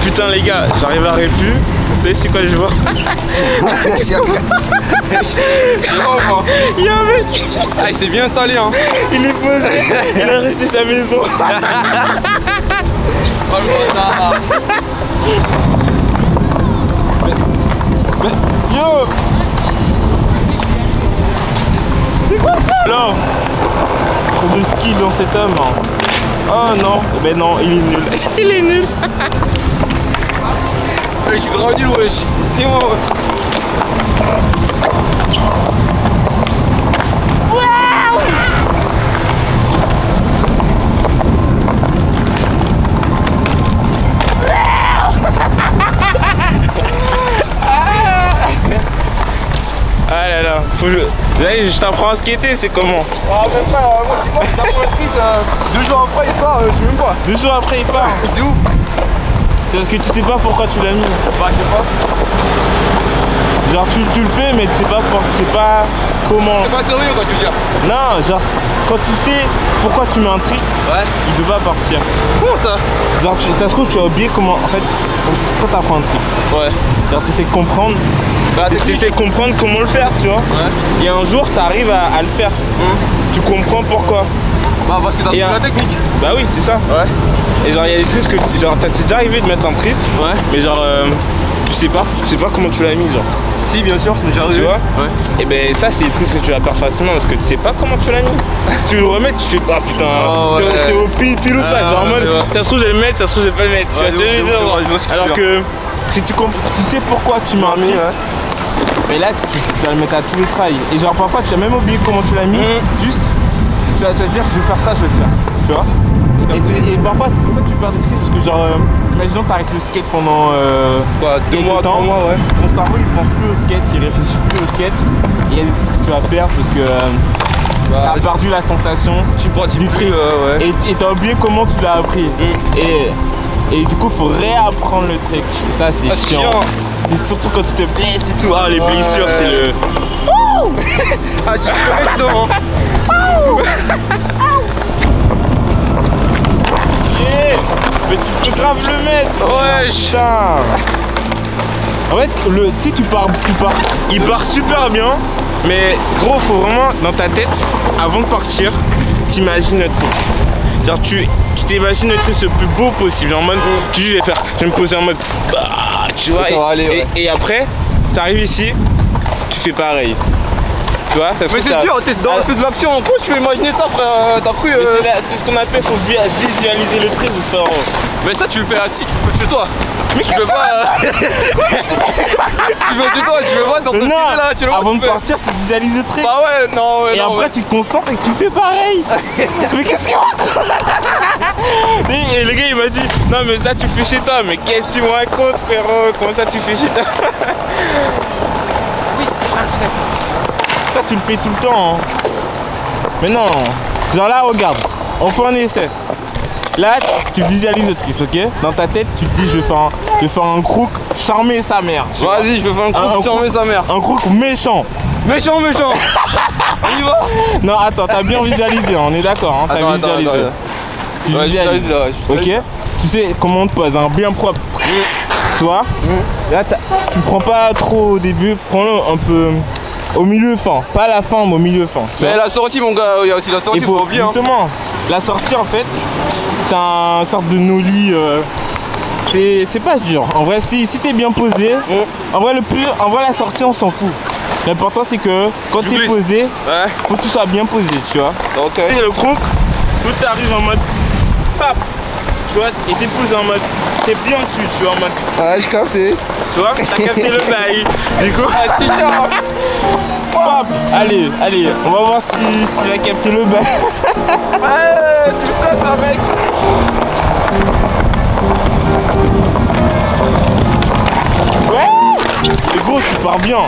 Putain les gars, j'arriverai plus. Vous savez c'est quoi je vois? Il y a un mec. Ah il s'est bien installé hein. Il est posé. Il a resté sa maison. Oh le bâtard. Yo. C'est quoi ça? Non. Trop de ski dans cet homme. Oh non. Ben non, il est nul. Il est nul. Je suis grand nul wesh. Dis-moi ouais. Ah là là, faut que je t'apprends à skater, c'est comment? Ah même pas, moi je t'apprends la prise, 2 jours après il part, je sais même pas. 2 jours après il part. C'est ouf. C'est parce que tu sais pas pourquoi tu l'as mis. Bah je sais pas. Genre tu le fais mais tu sais pas comment. C'est pas sérieux quand tu veux dire. Non, genre quand tu sais pourquoi tu mets un trick, Ouais. il peut pas partir. Comment ça? Genre ça se trouve tu as oublié comment. En fait, quand t'apprends un trick, Ouais. genre t'essaies de comprendre. Bah, t'essaies de comprendre comment le faire, tu vois. Ouais. Et un jour t'arrives à le faire. Tu comprends pourquoi. Bah parce que t'as trouvé la technique. Bah oui, c'est ça. Ouais. Et genre il y a des tricks que genre t'es déjà arrivé de mettre un trick. Ouais. Mais genre tu sais pas comment tu l'as mis genre. Si bien sûr, c'est déjà arrivé. Tu vois. Ouais. Et ben ça c'est des trucs que tu vas perdre facilement parce que tu sais pas comment tu l'as mis. Si tu veux le remettre, tu fais pas putain. Oh, ouais. C'est au pile ou face. Genre en mode ça se trouve je vais le mettre, ça se trouve je vais pas le mettre. Ouais, Tu vois, je veux dire. Alors que si tu sais pourquoi tu m'as mis. Mais là tu vas le mettre à tous les trails. Et genre parfois tu as même oublié comment tu l'as mis. Juste tu vas te dire je vais faire ça, je vais le faire. Tu vois. Et parfois c'est comme ça que tu perds des tricks parce que genre imaginons t'arrêtes le skate pendant 2 mois, 3 mois ouais. Ton cerveau il pense plus au skate, il réfléchit plus au skate. Et il y a des tricks que tu vas perdre parce que t'as perdu la sensation du trick ouais. et t'as oublié comment tu l'as appris. Et du coup faut réapprendre le trick. Et ça c'est chiant. C'est surtout quand tu te blesses et tout. Ah les blessures c'est le. Ah tu peux mettre dedans. Mais tu peux grave le mettre. Ouais. Putain. En fait, tu sais, tu pars. Il part super bien. Mais gros, faut vraiment, dans ta tête, avant de partir, t'imagines le truc. Genre, tu t'imagines le truc le plus beau possible. Genre, en mode, tu dis, je vais me poser en mode. Bah, tu vois. Ça va aller, ouais. Et après, t'arrives ici, tu fais pareil. Tu vois, ça se mais c'est dur, t'es dans le feu de l'action. En gros, tu peux imaginer ça, frère. T'as cru. C'est ce qu'on appelle, faut visualiser le trick, frérot. Mais ça, tu le fais assis, tu le fais chez toi. Mais tu veux pas. Tu veux chez toi, tu veux pas dans ton style là, tu le vois. Avant de partir, tu visualises le trick. Bah ouais, non, ouais. Et après, tu te concentres et tu fais pareil. Mais qu'est-ce qu'il raconte? Et le gars, il m'a dit, non, mais ça, tu fais chez toi. Mais qu'est-ce que tu me racontes, frérot? Comment ça, tu fais chez toi? Oui, je suis un peu d'accord. Ça, tu le fais tout le temps. Hein. Mais non. Genre là, regarde. On fait un essai. Là, tu visualises le trick, ok? Dans ta tête, tu te dis, je vais faire un crook charmer sa mère. Vas-y, je vais faire un crook charmer sa mère. Un crook méchant. Méchant. On y va? Non, attends, t'as bien visualisé, on est d'accord, hein, t'as visualisé. Tu visualises. Ok? Tu sais comment on te pose, hein, bien propre. Tu vois? Là, tu prends pas trop au début, prends-le un peu au milieu fin. Pas à la fin, mais au milieu fin. Mais la sortie, mon gars, il y a aussi la sortie, faut oublier. Justement, la sortie, en fait, c'est un sorte de nollie. C'est pas dur. En vrai, si t'es bien posé, en vrai, la sortie, on s'en fout. L'important, c'est que quand t'es posé, faut que tu sois bien posé, tu vois. Ok. Et le crook, tout t'arrive en mode pap, tu vois, et t'es posé en mode, t'es bien dessus, tu vois, en mode. Ah, j'ai capté. Tu vois, t'as capté le bail. Du coup, pap, allez, on va voir s'il a capté le bail. Ouais, tu le connais, mec. Ouais. Mais gros, tu pars bien,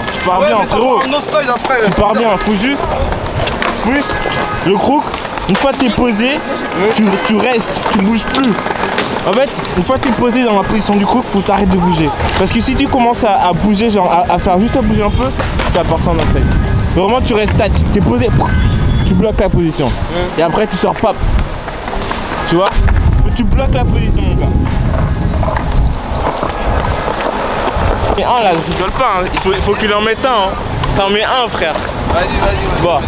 frérot. Tu pars bien, faut juste le crook. Une fois que t'es posé, tu restes, tu bouges plus. En fait, une fois que t'es posé dans la position du crook, faut t'arrêter de bouger. Parce que si tu commences à bouger, genre à faire juste à bouger un peu, tu vas partir en outside. Vraiment, tu restes tâche, t'es posé, tu bloques la position. Et après, tu sors pas. Tu vois? Tu bloques la position, mon gars. Mais un là, je rigole pas, hein. Il faut qu'il en mette un. Hein. T'en mets un, frère. Vas-y. Bon.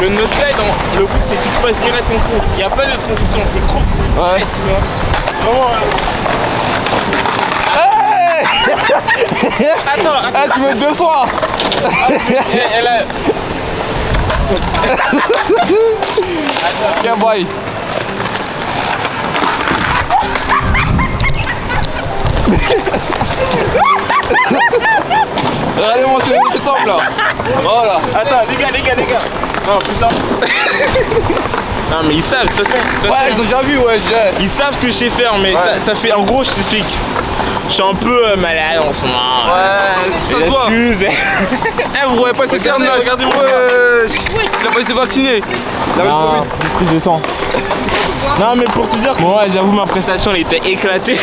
Le no slide, le coup, c'est que tu passes direct ton crook. Il n'y a pas de transition, c'est crook. Ouais. Tu vois. Vraiment. Attends. Ah, tu me déçois. Elle a... Tiens, boy. Regardez-moi ce temple là. Voilà. Attends, les gars. Non, plus ça. Non, mais ils savent, de toute façon. Ouais, ils ont déjà vu, ouais. Ils savent que je sais faire, mais ouais. ça fait. En gros, je t'explique. Je suis un peu malade en ce moment. Ouais, ça se voit. Excuse. Eh, vous voyez pas ses cernes là. Regardez-moi. Il a pas été vacciné. Non, c'est une prise de sang. Non, mais pour te dire, bon, ouais, j'avoue, ma prestation elle était éclatée.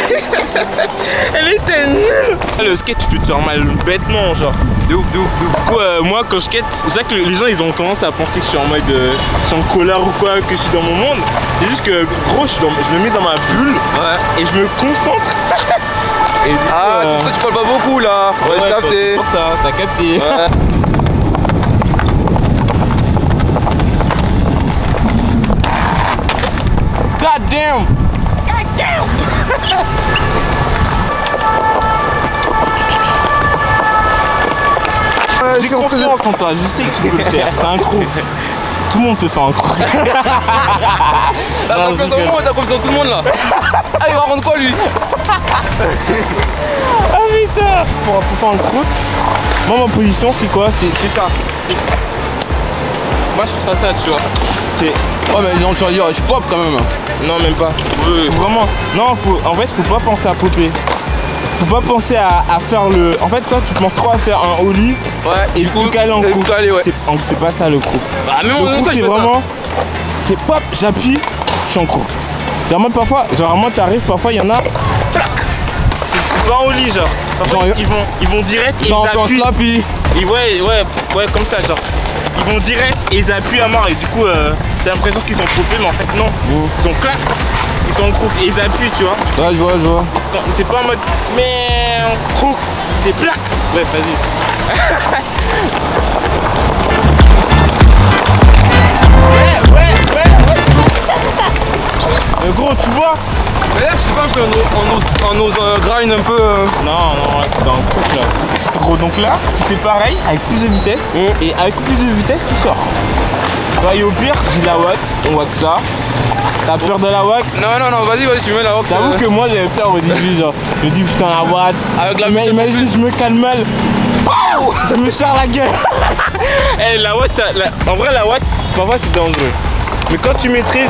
Elle était nulle. Le skate, tu peux te faire mal bêtement, genre. De ouf. Quoi, moi, quand je skate, c'est ça que les gens ils ont tendance à penser que je suis en mode. Je suis en colère ou quoi, que je suis dans mon monde. C'est juste que, gros, je me mets dans ma bulle et je me concentre. Et du coup, c'est pour ça que tu parles pas beaucoup là. Ouais, j'ai capté. C'est pour ça, t'as capté. Ouais. God damn! J'ai confiance en toi, je sais que tu peux le faire, c'est un crook. Tout le monde peut faire un crook. T'as confiance en moi ou t'as confiance en tout le monde là? Ah, il va rendre quoi lui? Ah putain! Pour faire un crook, moi ma position c'est quoi? C'est ça. Moi je fais ça, tu vois. C'est... Ouais, mais non, tu vas dire, je pop quand même. Non, même pas. Faut vraiment. Non, en fait, faut pas penser à popper. Faut pas penser à faire le. En fait, toi, tu penses trop à faire un ollie. Ouais, et du coup, caler en crook. Ouais. C'est pas ça le crook. Bah, mais le crook, c'est vraiment. C'est pop, j'appuie, je suis en crook. Genre, moi, parfois, t'arrives, parfois, il y en a. C'est pas un ollie, genre. Parfois, ils vont direct et ils appuient. Et ouais, comme ça, genre. Ils vont direct et ils appuient à mort et du coup t'as l'impression qu'ils ont popé mais en fait non. Ils ont clac, ils sont en crook et ils appuient, tu vois. Ouais, je vois. C'est pas en mode mais en crook, c'est plaque. Ouais, vas-y. Ouais, c'est ça. Mais gros, tu vois. Mais là, je sais pas un peu, on ose grind un peu. Non, c'est dans le crook là. Gros, donc là, tu fais pareil avec plus de vitesse et avec plus de vitesse, tu sors. Ouais, et au pire, j'ai la wax, on wax ça. T'as peur de la wax? Non, vas-y, tu mets la wax. J'avoue que moi j'avais peur au début, genre, je me dis putain la wax. Avec la mais imagine, je me calme mal. Je me charre la gueule. Eh, la wax, en vrai, la wax, parfois c'est dangereux. Mais quand tu maîtrises,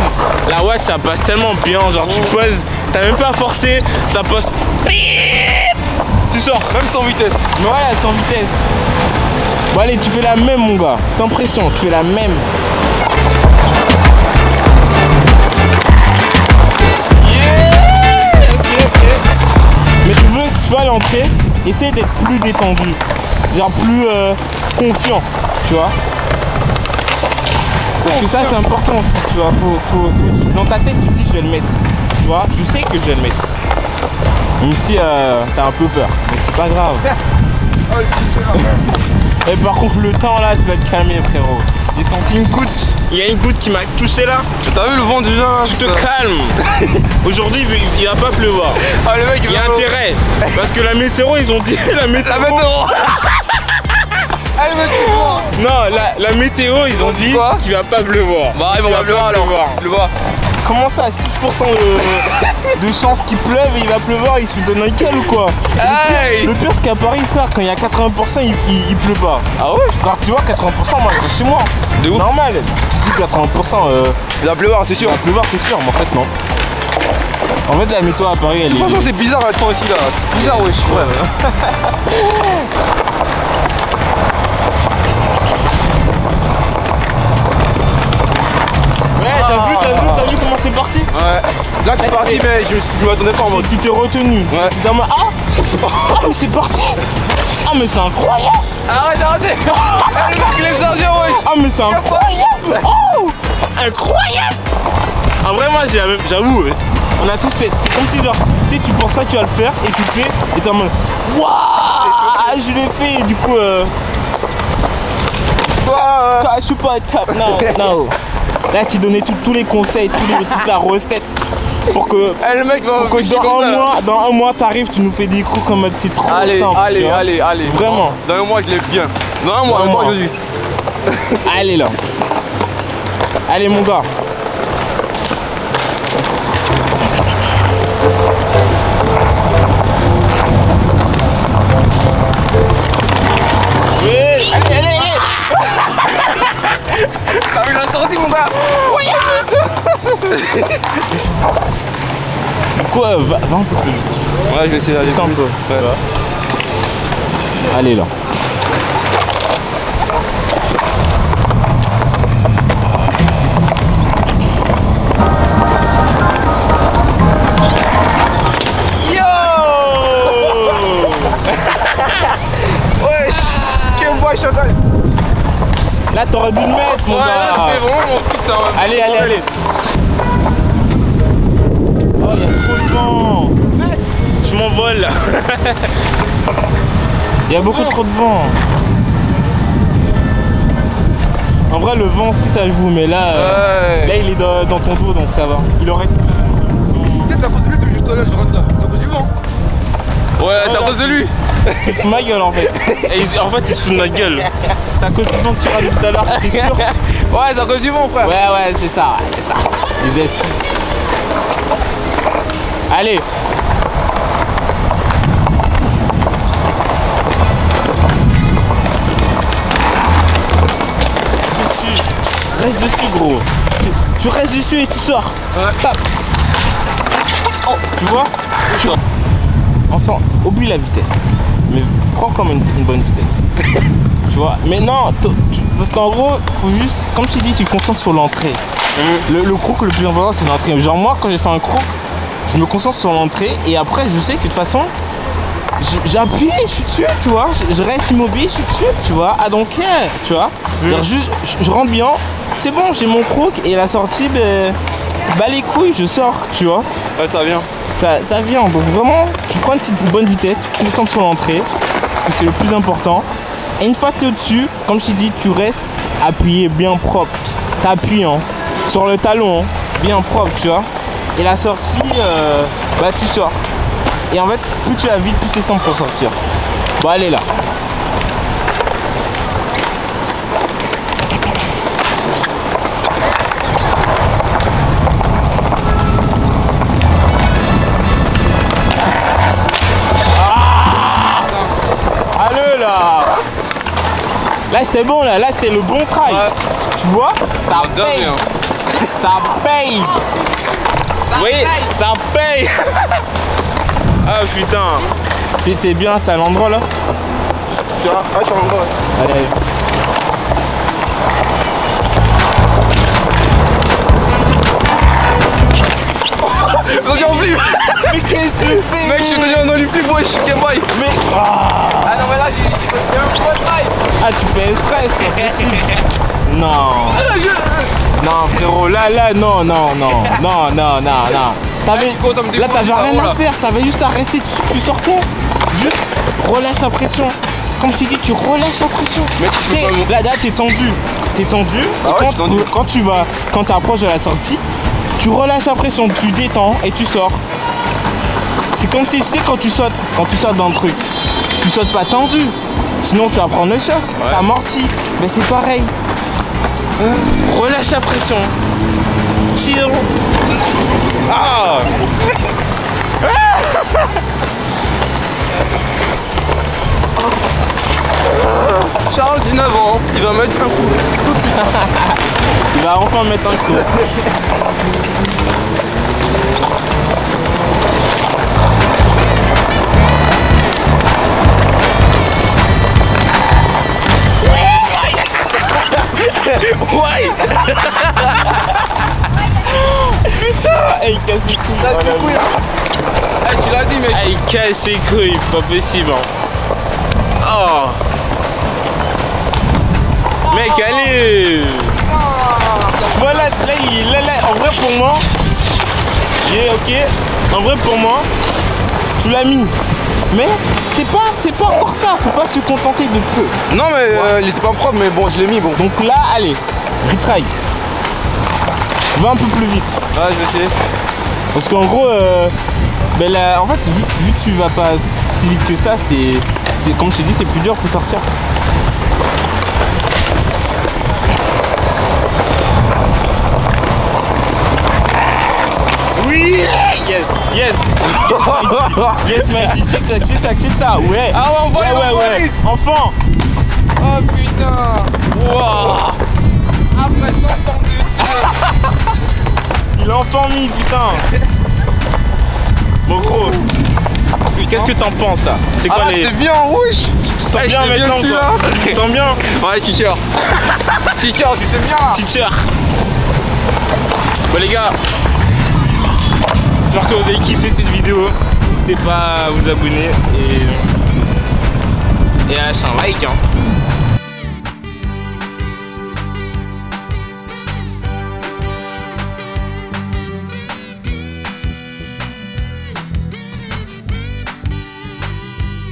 la wax ça passe tellement bien, genre tu poses, t'as même pas à forcer, ça passe. Tu sors. Même sans vitesse. Voilà, sans vitesse. Bon allez, tu fais la même mon gars, sans pression, tu fais la même. Yeah. Ok. Mais tu veux à l'entrée, essaye d'être plus détendu, genre plus confiant, tu vois. Parce que ça c'est important aussi, tu vois, dans ta tête tu te dis je vais le mettre, tu vois, je sais que je vais le mettre. Même si t'as un peu peur, mais c'est pas grave. Et par contre le temps là, tu vas te calmer frérot. J'ai senti une goutte, il y a une goutte qui m'a touché là. T'as vu le vent déjà? Tu te calmes. Aujourd'hui il va pas pleuvoir. Ah le mec il y a intérêt. Parce que la météo ils ont dit la météo. Non, la météo ils ont dit qu'il va pas pleuvoir. Bah il va pas pleuvoir alors. Pleuvoir. Comment ça, 6% de chance qu'il pleuve et il va pleuvoir, il se donne un cal ou quoi? Hey. Le pire c'est qu'à Paris frère, quand il y a 80% il pleut pas. Ah ouais? Genre tu vois 80% moi c'est chez moi. De ouf. Normal, tu dis 80% il va pleuvoir c'est sûr. Il va pleuvoir c'est sûr, mais en fait non. En fait la météo à Paris elle est... Franchement c'est bizarre à temps ici là. C'est bizarre wesh. T'as vu comment c'est parti? Ouais. Là c'est parti mais je m'attendais pas en mode. Tu t'es retenu. Ouais. Tu t'es dans ma... Ah mais c'est parti. Ah mais c'est incroyable. Arrête. Le mec il est sorti ouais. Ah mais c'est incroyable. Oh incroyable. En vrai moi j'avoue On a tous fait. C'est comme si genre, tu sais, tu penses pas que tu vas le faire et tu le fais et t'es en mode waouh, je l'ai fait et du coup je suis pas top, non. Là, je t'ai donné tous les conseils, toute la recette pour que, le mec va dans un mois, t'arrives, tu nous fais des coups comme mode c'est trop simple. Allez. Vraiment. Dans un mois, je l'ai bien. Dans un mois, je dis. Allez là. Allez mon gars. Oui, allez. T'as vu la sortie mon gars? Du coup, va un peu plus vite. Ouais, je vais essayer d'aller un peu. Ouais. Allez là. Là t'aurais dû le mettre mon gars. Là c'était vraiment mon truc ça. Allez. Oh y'a trop de vent. Je m'envole là. Y'a beaucoup trop de vent. En vrai le vent si ça joue mais là, là il est dans ton dos donc ça va. Il aurait... Tu sais c'est à cause de lui depuis tout à l'heure je rentre là. C'est à cause du vent. Ouais c'est à cause de lui. Il se fout de ma gueule en fait. En fait il se fout de ma gueule. C'est à cause du vent que tu râles tout à l'heure, t'es sûr? Ouais c'est à cause du vent frère. Ouais c'est ça. Les excuses. Allez. Reste dessus gros. Tu restes dessus et tu sors. Tape. Oh, tu vois? Oublie la vitesse. Mais prends comme une bonne vitesse. Tu vois? Mais non, parce qu'en gros, faut juste, comme je t'ai dit, tu te concentres sur l'entrée. Le crook le plus important c'est l'entrée. Genre moi quand j'ai fait un crook, je me concentre sur l'entrée et après je sais que de toute façon j'appuie, je suis dessus, tu vois, je reste immobile, je suis dessus, tu vois, I don't care, tu vois. Genre juste, je rentre bien, c'est bon, j'ai mon crook et la sortie, bah les couilles, je sors, tu vois. Ouais ça vient. Ça vient, donc vraiment, tu prends une petite bonne vitesse, tu te concentres sur l'entrée, parce que c'est le plus important. Et une fois que tu es au-dessus, comme je t'ai dit, tu restes appuyé bien propre. T'appuies sur le talon, bien propre, tu vois. Et la sortie, bah tu sors. Et en fait, plus tu vas vite, plus c'est simple pour sortir. Bon, allez là. Allez là. Là c'était bon là c'était le bon try. Tu vois, ça paye. Ça paye. Oui, ça paye. Ah putain. T'es bien, t'as l'endroit là? Je suis à l'endroit. Allez. J'ai envie. Mais qu'est-ce que tu fais? Mec, je suis devenu un olympique, moi je suis Game Boy. Mais ah non mais là j'ai fait un gros try. Ah tu fais exprès, c'est pas possible. Non. Non frérot, là non. Là t'avais rien à faire, t'avais juste à rester dessus, tu sortais. Juste relâche la pression. Comme je t'ai dit, tu relâches la pression. Mais tu sais, là t'es tendu. T'es tendu. Ah ouais, quand tu approches de la sortie, tu relâches la pression, tu détends et tu sors. C'est comme si, tu sais, quand tu sautes dans le truc, tu sautes pas tendu. Sinon tu vas prendre le choc, t'amortis. Mais c'est pareil. Relâche la pression. Tire. Ah. Charles, 19 ans, il va mettre un coup. Il va enfin mettre un coup. Ouais. Putain, il casse les couilles. Tu l'as dit mec. Il casse les couilles, pas possible. Oh. Mec, allez. Voilà, là, en vrai pour moi, Ok. En vrai pour moi, tu l'as mis. Mais c'est pas encore ça, faut pas se contenter de peu. Non mais il était pas propre mais bon je l'ai mis bon. Donc là, allez, retry. Va un peu plus vite. Ouais je vais essayer. Parce qu'en gros, ben là, en fait, vu que tu vas pas si vite que ça, c'est comme je t'ai dit, c'est plus dur pour sortir. Oui. Yes. Yes Mikey, check ça, ouais. Ah ouais, on voit ouais. Enfant. Oh putain. Wow. Après 100 ans de Il a enfin mis, putain. Bon gros, qu'est-ce que t'en penses ça? C'est quoi les... c'est bien, wesh. Tu sens bien maintenant quoi? Tu sens bien? Ouais, teacher. Teacher, tu sais bien. Teacher. Bon les gars, j'espère que vous avez kiffé cette vidéo. N'hésitez pas à vous abonner et à lâcher un like hein.